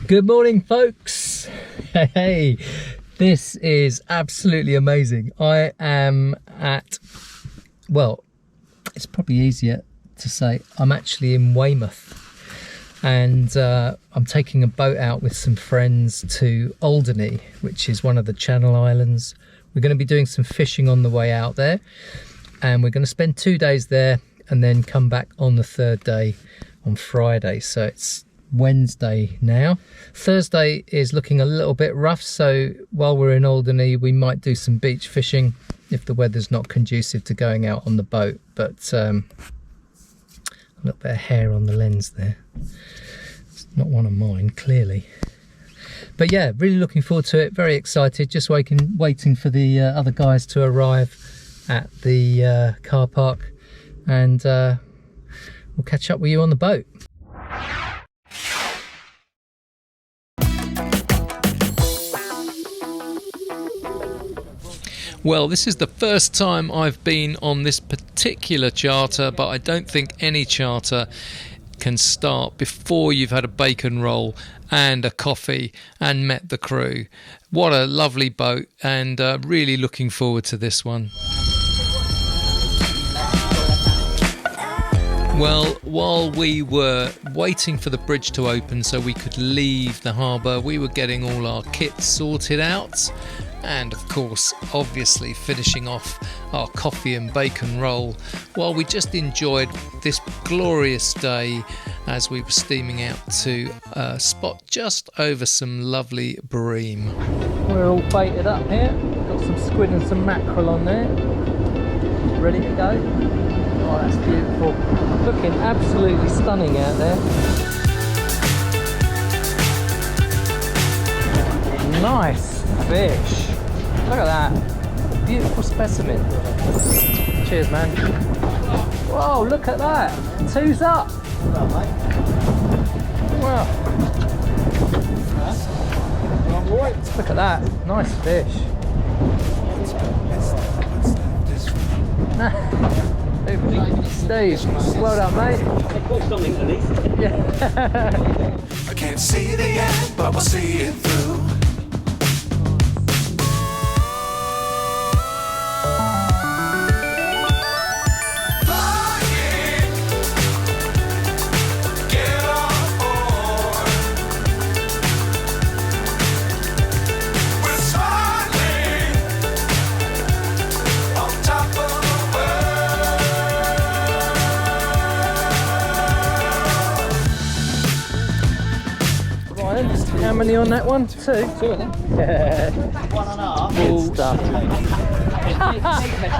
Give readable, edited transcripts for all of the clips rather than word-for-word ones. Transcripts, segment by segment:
Good morning, folks. Hey, this is absolutely amazing. I am at, well, it's probably easier to say I'm actually in Weymouth, and I'm taking a boat out with some friends to Alderney, which is one of the Channel Islands. We're going to be doing some fishing on the way out there, and we're going to spend 2 days there and then come back on the third day on Friday. So it's Wednesday now. Thursday is looking a little bit rough, so while we're in Alderney we might do some beach fishing if the weather's not conducive to going out on the boat. But a little bit of hair on the lens there. It's not one of mine, clearly. But yeah, really looking forward to it, very excited, just waiting for the other guys to arrive at the car park, and we'll catch up with you on the boat. Well, this is the first time I've been on this particular charter, but I don't think any charter can start before you've had a bacon roll and a coffee and met the crew. What a lovely boat, and really looking forward to this one. Well, while we were waiting for the bridge to open so we could leave the harbour, we were getting all our kits sorted out, and of course, obviously finishing off our coffee and bacon roll while we just enjoyed this glorious day as we were steaming out to a spot just over some lovely bream. We're all baited up here, got some squid and some mackerel on there, ready to go. Oh, that's beautiful. Looking absolutely stunning out there. Nice fish. Look at that. Beautiful specimen. Cheers, man. Whoa, look at that. Two's up. Wow. Look at that. Nice fish. Steve, well done, mate. Yeah. I can't see the end, but we'll see it through. How many on that one? Two? Two of them. Yeah. 1.5. Good stuff.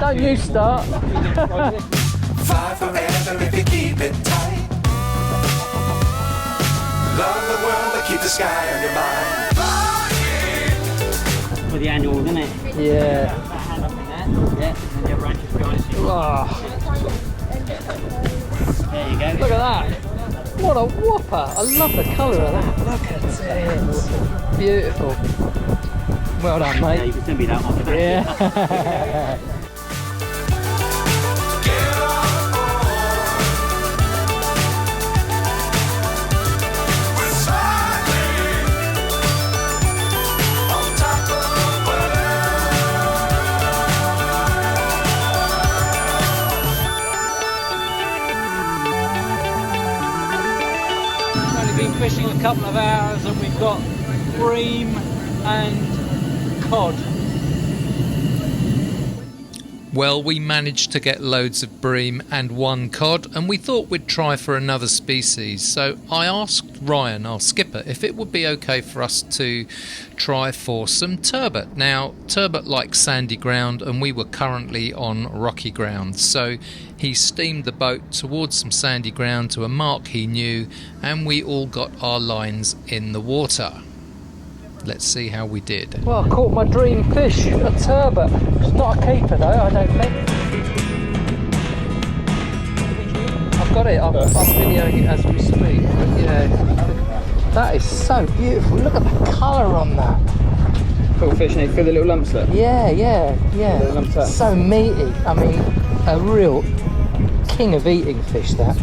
Don't you start. Fly forever if you keep it tight. Love the world but keep the sky on your mind. For the annual, isn't it? Yeah. Hand up in there. Yeah. And the other branch is behind us. Oh. There you go. Look at that. What a whopper! I love the colour of that. Look at it. Beautiful. Well done, mate. Yeah, you can send me that one. Yeah. Fishing a couple of hours and we've got bream and cod. Well, we managed to get loads of bream and one cod, and we thought we'd try for another species. So I asked Ryan, our skipper, if it would be okay for us to try for some turbot. Now, turbot likes sandy ground and we were currently on rocky ground, so he steamed the boat towards some sandy ground to a mark he knew, and we all got our lines in the water. Let's see how we did. Well, I caught my dream fish, a turbot. It's not a keeper though, I don't think. I've got it, I'm videoing it as we speak. But yeah, that is so beautiful. Look at the colour on that. Cool fish, and feel the little lumps there? Yeah. So meaty. I mean, a real king of eating fish, that.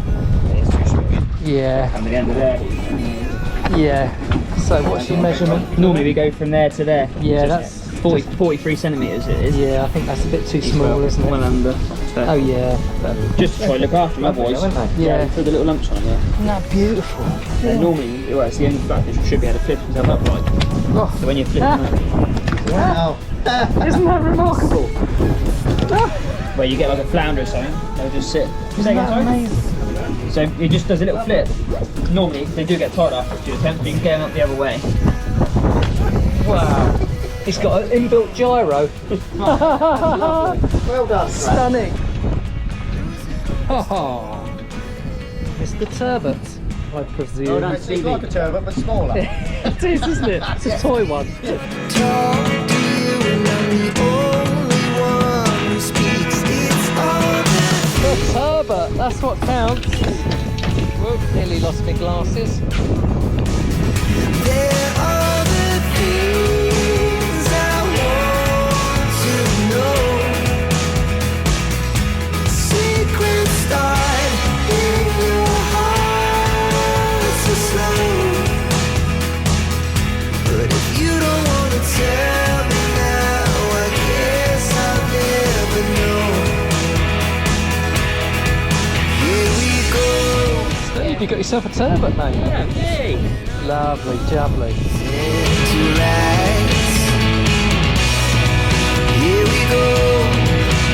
Yeah. And the end of there. Yeah. So what's your measurement? Normally we go from there to there. Yeah, So that's 43 centimetres it is. Yeah, I think that's a bit too small, isn't it? Well under. Oh yeah. Just try to look after them, otherwise. Yeah. Put the little lumps on there. Isn't that beautiful? And normally, well, it's the only fact that you should be able to flip yourself upright. Oh. So when you flip them up, Wow. Isn't that remarkable? where you get like a flounder or something, they'll just sit. Isn't that amazing? So it just does a little flip. Normally they do get tired after a few attempts, but you can get them up the other way. Wow. It's got an inbuilt gyro. Well done. Stunning. Oh, Mr. Turbot, I presume. Well done, It's Stevie. like a turbot, but smaller. It is, isn't it? It's a toy one. Talk to you and I'm the only one who speaks. It's all The Turbot, that's what counts. Whoop, nearly lost my glasses. there are the things I want to know. Secrets start in your heart so slow. But if you don't want to tell me now, I guess I'll never know. Here we go. Steve, you got yourself a Turbot, mate. Hey! Lovely, jubbly. Into lights. Here we go.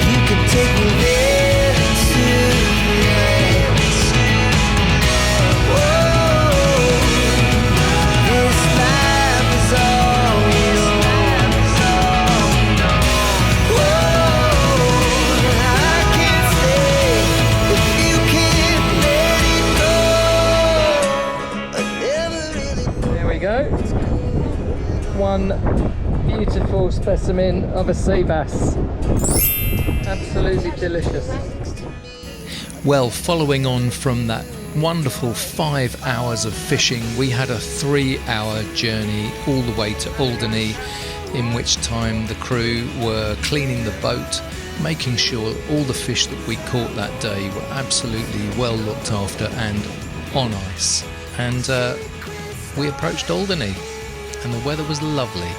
You can take me there tonight. Whoa, this life is all we know. Whoa, I can't stay if you can't let it go. I never really. There we go. One beautiful specimen of a sea bass. Absolutely delicious. Well, following on from that wonderful 5 hours of fishing, we had a 3-hour journey all the way to Alderney, in which time the crew were cleaning the boat, making sure all the fish that we caught that day were absolutely well looked after and on ice. And we approached Alderney and the weather was lovely.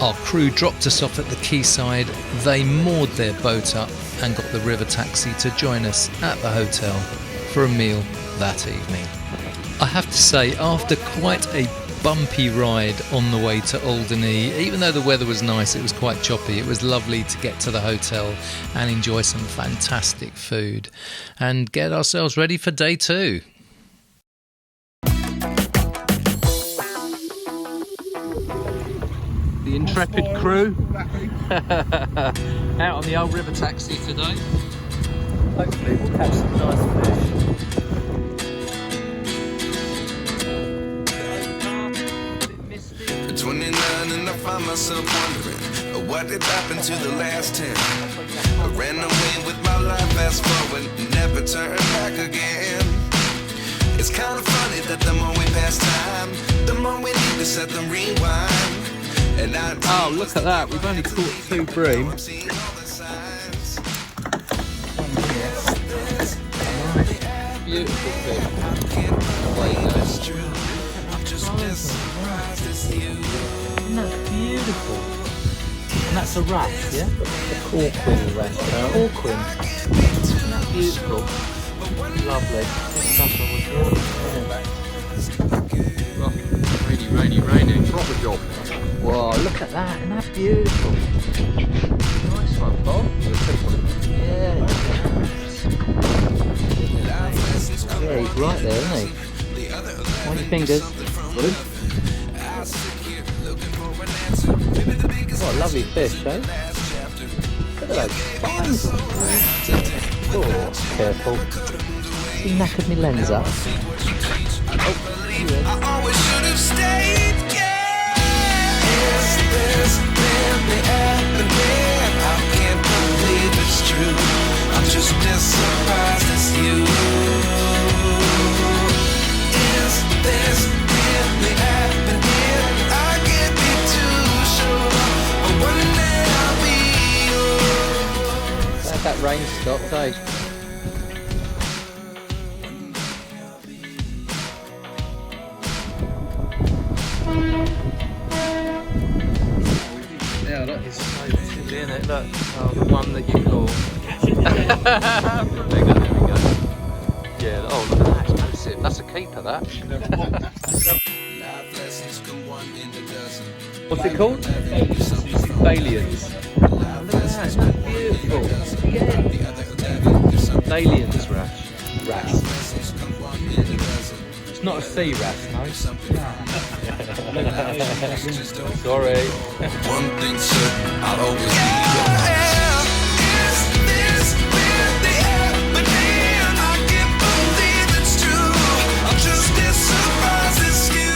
Our crew dropped us off at the quayside. They moored their boat up and got the river taxi to join us at the hotel for a meal that evening. I have to say, after quite a bumpy ride on the way to Alderney, even though the weather was nice, it was quite choppy. It was lovely to get to the hotel and enjoy some fantastic food and get ourselves ready for day 2. The intrepid crew out on the old river taxi today. Hopefully we'll catch some nice fish. At 29 and I find myself wondering what did happen to the last 10. I ran away with my life, fast forward, never turn back again. It's kind of funny that the more we pass time, the more we need to set the rewind. And Oh, look at that, we've only caught 2 bream. Beautiful fish. Isn't that beautiful? And that's a wrasse, yeah? A corquin wrasse. Corquin. Isn't that beautiful? Lovely. Rainy. Proper job. Whoa, look at that. Isn't that beautiful? Nice one, Bob. Yeah. Yeah, he's right there, isn't he? Mind your fingers. What a lovely fish, eh? Look at those spines. Oh, careful. He knackered my lens up. I always should have stayed. Is this really happening? I can't believe it's true. I'm just as surprised as you. Is this really happening? I can't be too sure, but one day I'll be yours. Glad that rain stopped, eh? Yeah, look, it's so silly, isn't it? Look, oh, the one that you call. There we go. Yeah, oh, look at that, it's massive. That's a keeper, that. Life lessons come one in a dozen. What's it called? Balians. Look at that, isn't that beautiful? Yeah. Balians, wrasse. It's not a sea wrasse, no? Sorry. One thing certain, I'll always be yours.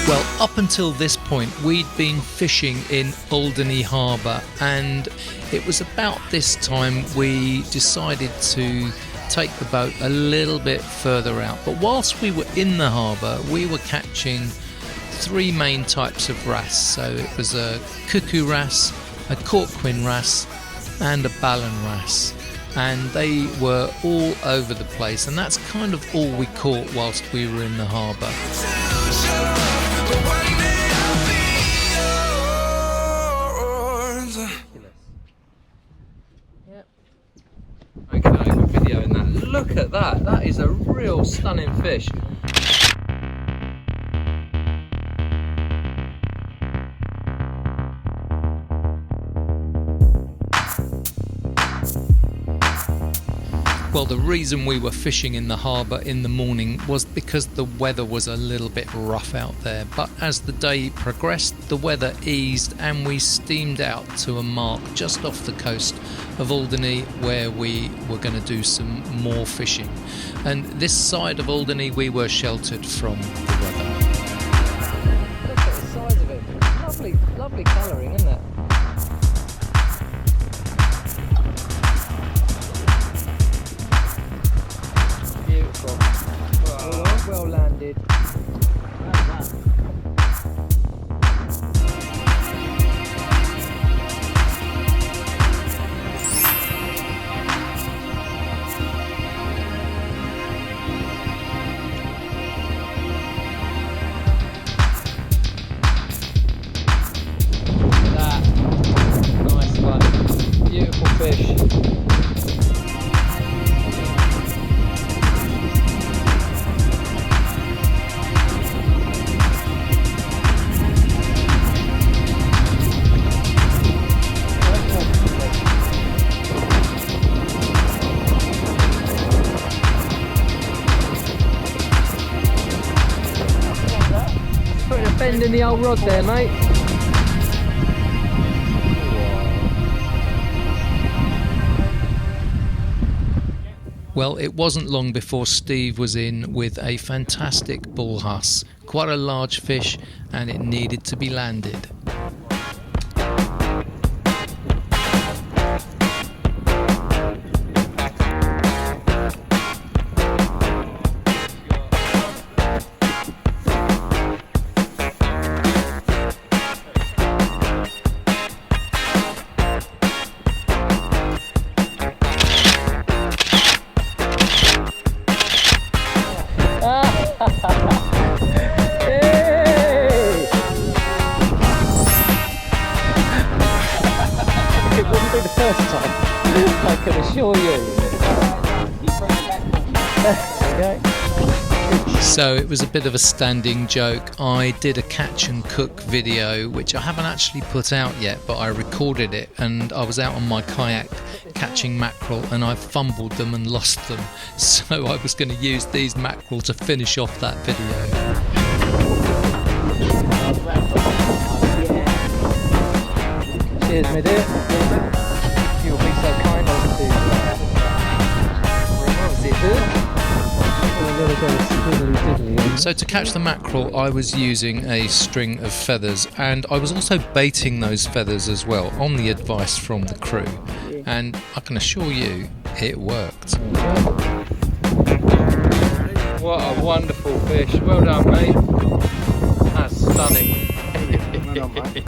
Well, up until this point, we'd been fishing in Alderney harbour, and it was about this time we decided to take the boat a little bit further out. But whilst we were in the harbour, we were catching three main types of wrasse. So it was a cuckoo wrasse, a corkwin wrasse, and a ballan wrasse. And they were all over the place, and that's kind of all we caught whilst we were in the harbour. Okay, we're videoing that. Look at that, that is a real stunning fish. Well, the reason we were fishing in the harbour in the morning was because the weather was a little bit rough out there, but as the day progressed the weather eased and we steamed out to a mark just off the coast of Alderney where we were going to do some more fishing. And this side of Alderney we were sheltered from the weather. Look at the size of it. Lovely colouring, isn't it? Beautiful. Well landed. That. Nice one. Beautiful fish. Putting a bend in the old rod there, mate. Well, it wasn't long before Steve was in with a fantastic bull huss, quite a large fish, and it needed to be landed. It wouldn't be the first time, I can assure you. Okay. So it was a bit of a standing joke. I did a catch and cook video, which I haven't actually put out yet, but I recorded it, and I was out on my kayak catching mackerel and I fumbled them and lost them. So I was going to use these mackerel to finish off that video. Cheers, my dear. You'll be so kind as to... what was it, So to catch the mackerel I was using a string of feathers, and I was also baiting those feathers as well on the advice from the crew, and I can assure you it worked. What a wonderful fish. Well done, mate. That's stunning. Well done, mate.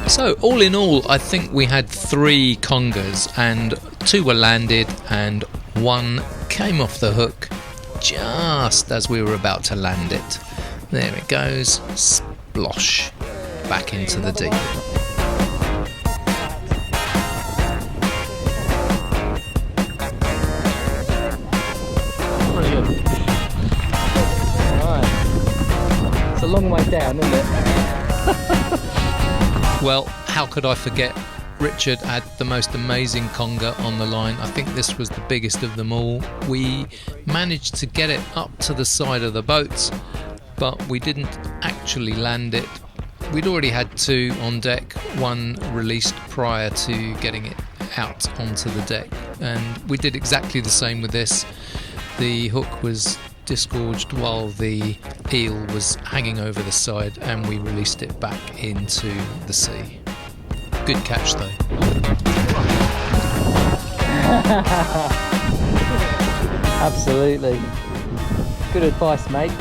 So all in all, I think we had 3 congers, and 2 were landed and 1 came off the hook just as we were about to land it. There it goes, splosh, back into the deep. It's a long way down, isn't it? Well, how could I forget? Richard had the most amazing conger on the line. I think this was the biggest of them all. We managed to get it up to the side of the boat, but we didn't actually land it. We'd already had 2 on deck, 1 released prior to getting it out onto the deck, and we did exactly the same with this. The hook was disgorged while the eel was hanging over the side, and we released it back into the sea. Good catch though. Absolutely. Good advice, mate.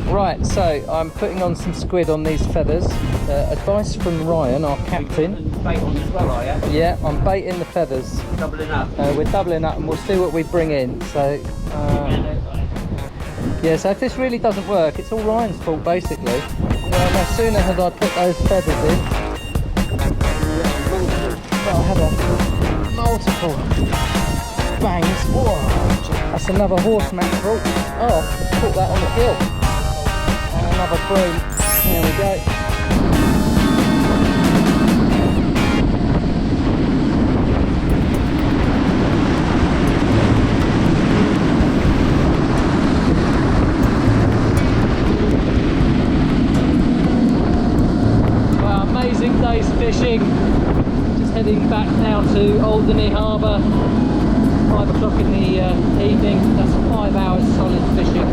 Right, so I'm putting on some squid on these feathers. Advice from Ryan, our captain. Bait on as well, are you? Yeah, I'm baiting the feathers. Doubling up. We're doubling up and we'll see what we bring in. So, yeah, so if this really doesn't work, it's all Ryan's fault basically. No sooner had I put those feathers in, but I had a multiple bangs. Whoa, that's another horse mackerel. Oh, caught that on the gill. And another bream. There we go. Amazing day's fishing. Just heading back now to Alderney harbour. 5 o'clock in the evening. That's 5 hours solid fishing.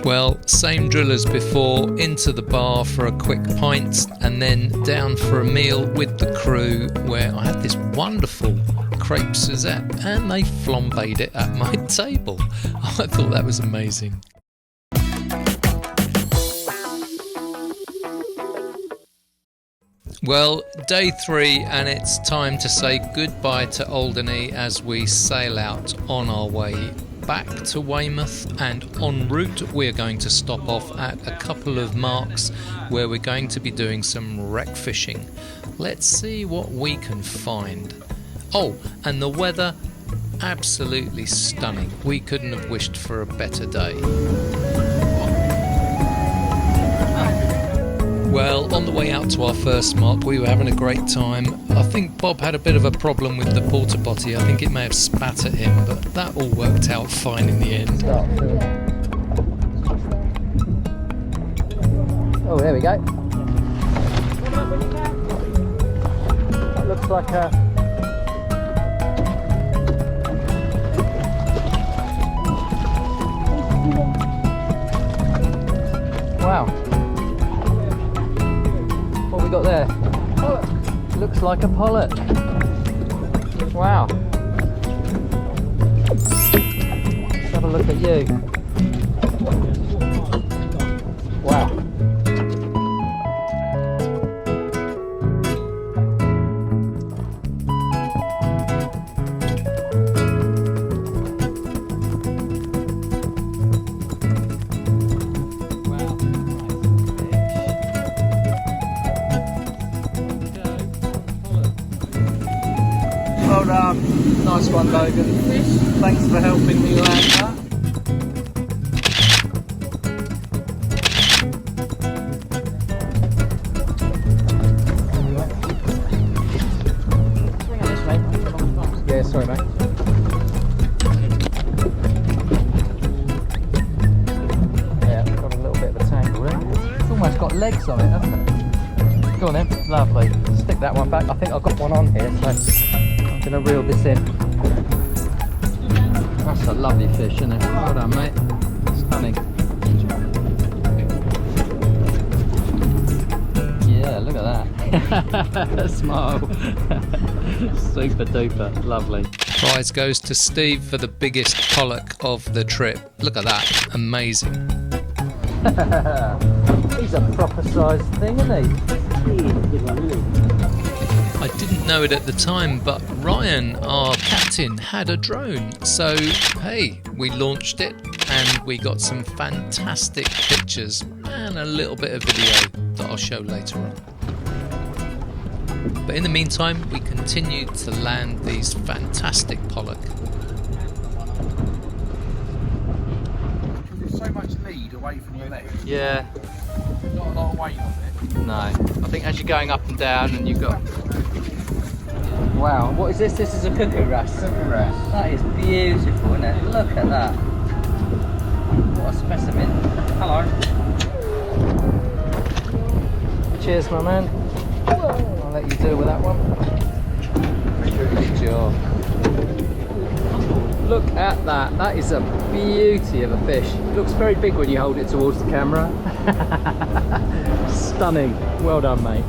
Well, same drill as before, into the bar for a quick pint and then down for a meal with the crew, where I had this wonderful crepe Suzette and they flambéed it at my table. I thought that was amazing. Well, day 3, and it's time to say goodbye to Alderney as we sail out on our way back to Weymouth, and en route we're going to stop off at a couple of marks where we're going to be doing some wreck fishing. Let's see what we can find. Oh, and the weather, absolutely stunning. We couldn't have wished for a better day. Well, on the way out to our first mark, we were having a great time. I think Bob had a bit of a problem with the porta potty. I think it may have spat at him, but that all worked out fine in the end. Oh, there we go. That looks like a... Wow. What we got there? Pollock. Looks like a pollock. Wow. Let's have a look at you. Wow. Well done. Nice one, Logan. Thanks for helping me land that. Yeah, sorry mate. Yeah, got a little bit of a tangle there. It's almost got legs on it, hasn't it? Go on then, lovely. Stick that one back. I think I've got one on here, so I'm going to reel this in. That's a lovely fish, isn't it? Well done, mate. Stunning. Yeah, look at that. Smile. Super duper. Lovely. Prize goes to Steve for the biggest pollock of the trip. Look at that. Amazing. He's a proper sized thing, isn't he? I didn't know it at the time, but Ryan, our captain, had a drone. So, hey, we launched it and we got some fantastic pictures and a little bit of video that I'll show later on. But in the meantime, we continued to land these fantastic pollock. There's so much lead away from your leg. Yeah. Not a lot of weight on it. No, I think as you're going up and down and you've got... Wow, what is this? This is a cuckoo wrasse. Cuckoo wrasse. That is beautiful, isn't it? Look at that. What a specimen. Hello. Cheers, my man. I'll let you deal with that one. Good job. Look at that. That is a beauty of a fish. It looks very big when you hold it towards the camera. Stunning. Well done, mate.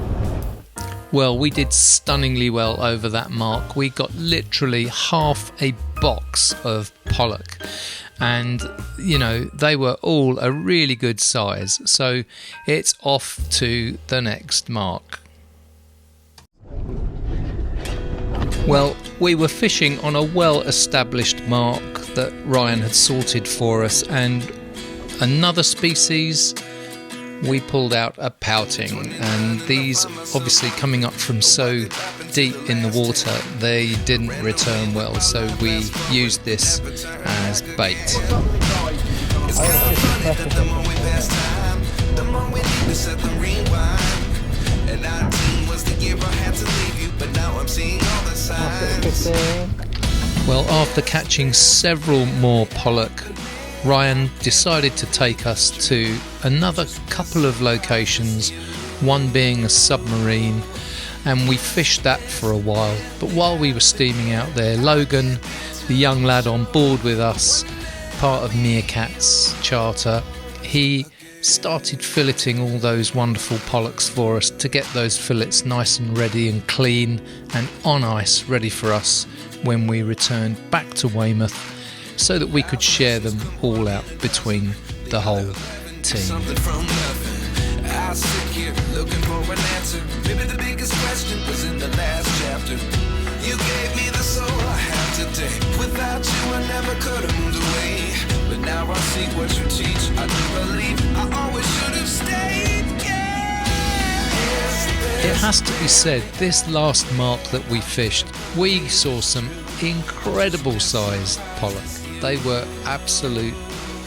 Well, we did stunningly well over that mark. We got literally half a box of pollock. And, you know, they were all a really good size. So it's off to the next mark. Well, we were fishing on a well-established mark that Ryan had sorted for us, and another species, we pulled out a pouting, and these obviously coming up from so deep in the water, they didn't return well, so we used this as bait. It's kind of funny that the more we pass time, the more we need to set the rewind. And 19 was the year I had to leave you, but now I'm seeing all the signs. Well, after catching several more pollock, Ryan decided to take us to another couple of locations, one being a submarine, and we fished that for a while. But while we were steaming out there, Logan, the young lad on board with us, part of Meerkat's charter, he started filleting all those wonderful pollocks for us to get those fillets nice and ready and clean and on ice, ready for us when we returned back to Weymouth, so that we could share them all out between the whole team. Something from nothing. I sit here looking for an answer. Maybe the biggest question was in the last chapter. You gave me the soul I have today. Without you, I never could have moved away. But now I see what you teach. I do believe I always should have stayed. It has to be said, this last mark that we fished, we saw some incredible sized pollock. They were absolute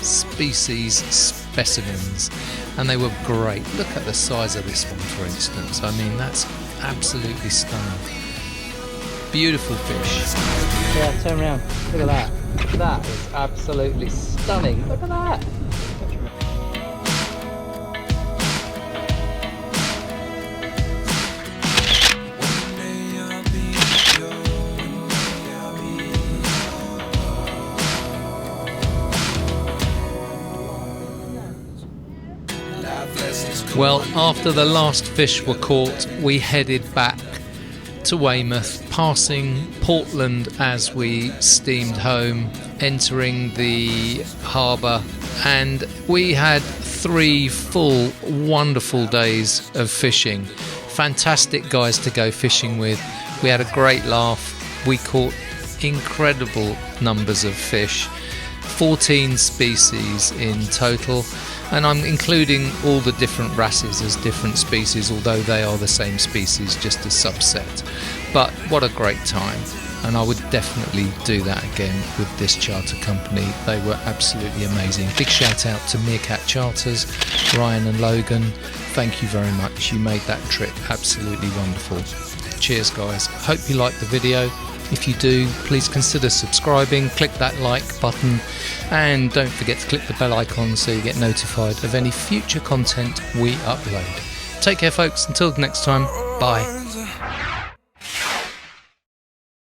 species specimens, and they were great. Look at the size of this one, for instance. I mean, that's absolutely stunning. Beautiful fish. Yeah, turn around. Look at that. That is absolutely stunning. Look at that. Well, after the last fish were caught, we headed back to Weymouth, passing Portland as we steamed home, entering the harbour, and we had 3 full, wonderful days of fishing. Fantastic guys to go fishing with. We had a great laugh. We caught incredible numbers of fish, 14 species in total. And I'm including all the different wrasses as different species, although they are the same species, just a subset. But what a great time, and I would definitely do that again with this charter company. They were absolutely amazing. Big shout out to Meerkat Charters, Ryan and Logan. Thank you very much. You made that trip absolutely wonderful. Cheers, guys. Hope you liked the video. If you do, please consider subscribing, click that like button, and don't forget to click the bell icon so you get notified of any future content we upload. Take care, folks. Until next time, bye.